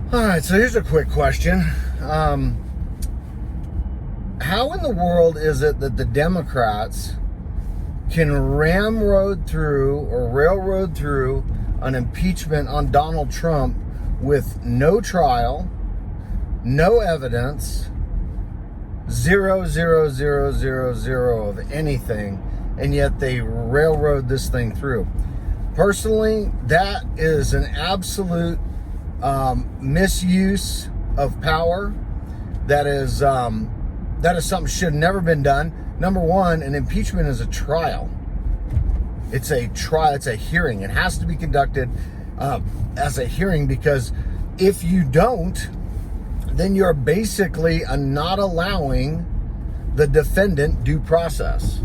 All right, so here's a quick question. How in the world is it that the Democrats can railroad through an impeachment on Donald Trump with no trial, no evidence, zero of anything, and yet they railroad this thing through? Personally, that is an absolute misuse of power. That is something should have never been done. Number one, an impeachment is a trial. It's a trial. It's a hearing. It has to be conducted as a hearing, because if you don't, then you're basically not allowing the defendant due process.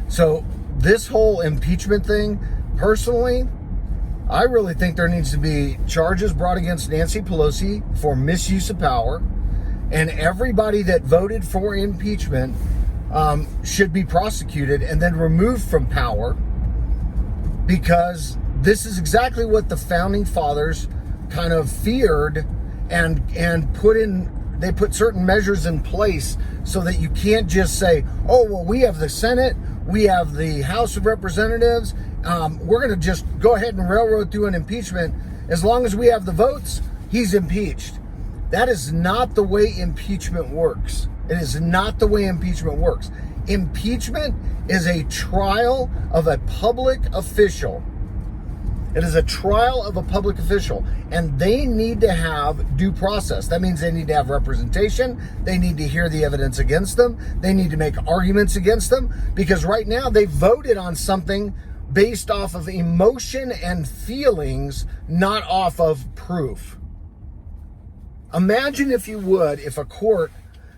So this whole impeachment thing, personally, I really think there needs to be charges brought against Nancy Pelosi for misuse of power, and everybody that voted for impeachment should be prosecuted and then removed from power, because this is exactly what the founding fathers kind of feared and put certain measures in place so that you can't just say, oh, well, we have the Senate, we have the House of Representatives, we're going to just go ahead and railroad through an impeachment. As long as we have the votes, he's impeached. That is not the way impeachment works. It is not the way impeachment works. Impeachment is a trial of a public official. It is a trial of a public official, and they need to have due process. That means they need to have representation. They need to hear the evidence against them. They need to make arguments against them, because right now they voted on something based off of emotion and feelings, not off of proof. Imagine, if you would, if a court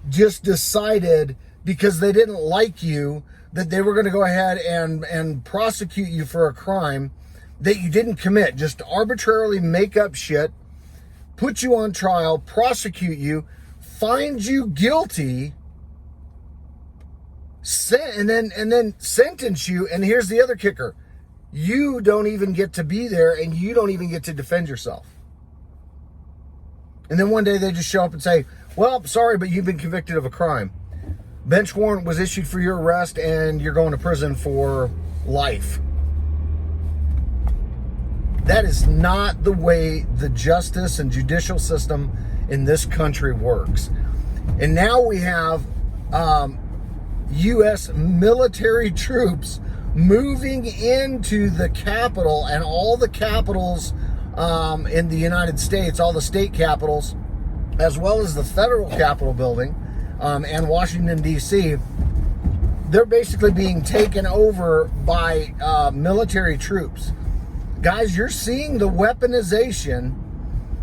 just decided, because they didn't like you, that they were going to go ahead and prosecute you for a crime that you didn't commit, just arbitrarily make up shit, put you on trial, prosecute you, find you guilty, and then sentence you. And here's the other kicker: you don't even get to be there, and you don't even get to defend yourself. And then one day they just show up and say, well, sorry, but you've been convicted of a crime. Bench warrant was issued for your arrest, and you're going to prison for life. That is not the way the justice and judicial system in this country works. And now we have U.S. military troops moving into the Capitol, and all the capitals in the United States, all the state capitals, as well as the federal Capitol building and Washington, D.C., they're basically being taken over by military troops. Guys, you're seeing the weaponization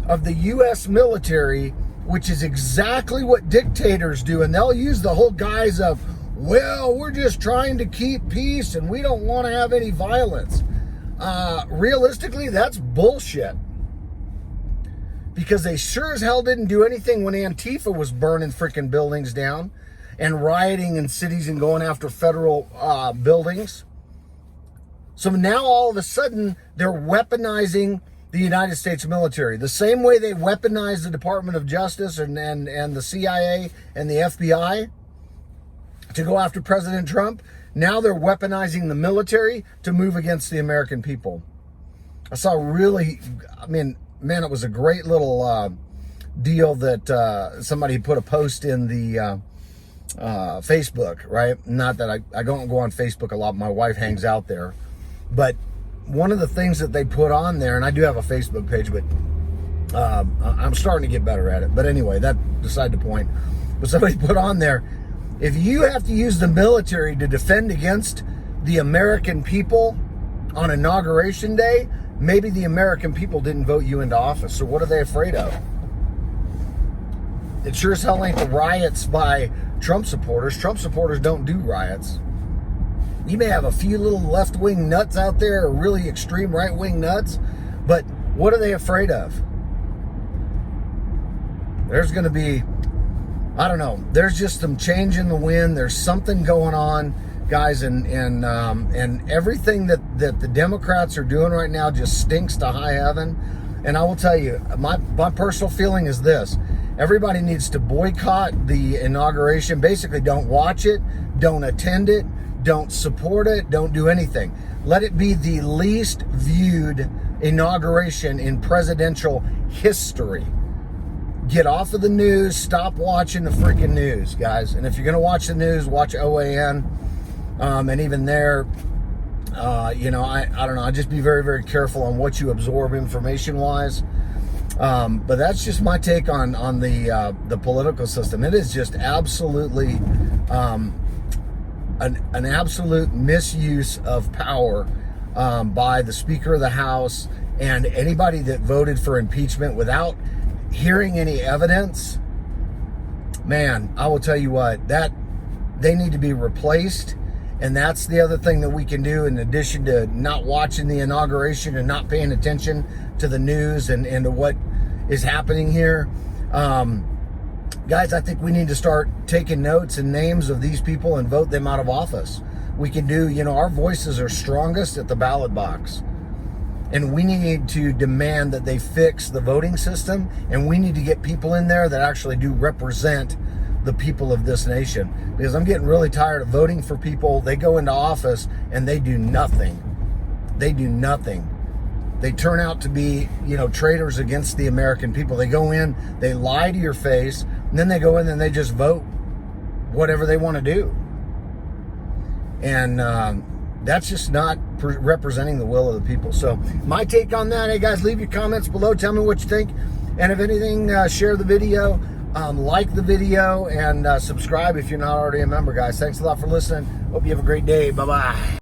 of the U.S. military, which is exactly what dictators do. And they'll use the whole guise of, well, we're just trying to keep peace and we don't want to have any violence. Realistically, that's bullshit. Because they sure as hell didn't do anything when Antifa was burning freaking buildings down and rioting in cities and going after federal buildings. So now all of a sudden, they're weaponizing the United States military. The same way they weaponized the Department of Justice and the CIA and the FBI to go after President Trump. Now they're weaponizing the military to move against the American people. I saw it was a great little deal that somebody put a post in the Facebook, right? Not that I don't go on Facebook a lot. My wife hangs out there. But one of the things that they put on there, and I do have a Facebook page, but I'm starting to get better at it. But anyway, that's beside the point. But somebody put on there, if you have to use the military to defend against the American people on Inauguration Day, maybe the American people didn't vote you into office. So what are they afraid of? It sure as hell ain't the riots by Trump supporters. Trump supporters don't do riots. You may have a few little left-wing nuts out there, or really extreme right-wing nuts, but what are they afraid of? There's going to be, I don't know, there's just some change in the wind. There's something going on, guys, and everything that the Democrats are doing right now just stinks to high heaven. And I will tell you, my personal feeling is this. Everybody needs to boycott the inauguration. Basically, don't watch it, don't attend it, don't support it, don't do anything. Let it be the least viewed inauguration in presidential history. Get off of the news. Stop watching the freaking news, guys. And if you're going to watch the news, watch OAN. And even there, I don't know. I'd just be very, very careful on what you absorb information-wise. But that's just my take on the political system. It is just absolutely an absolute misuse of power by the Speaker of the House and anybody that voted for impeachment without hearing any evidence. Man, I will tell you what, that they need to be replaced. And that's the other thing that we can do, in addition to not watching the inauguration and not paying attention to the news and to what is happening here. Guys, I think we need to start taking notes and names of these people and vote them out of office. We can do, our voices are strongest at the ballot box. And we need to demand that they fix the voting system, and we need to get people in there that actually do represent the people of this nation. Because I'm getting really tired of voting for people. They go into office and they do nothing. They do nothing. They turn out to be, traitors against the American people. They go in, they lie to your face, and then they go in and they just vote whatever they want to do. And that's just not representing the will of the people. So my take on that, hey guys, leave your comments below. Tell me what you think. And if anything, share the video, like the video, and subscribe if you're not already a member, guys. Thanks a lot for listening. Hope you have a great day. Bye-bye.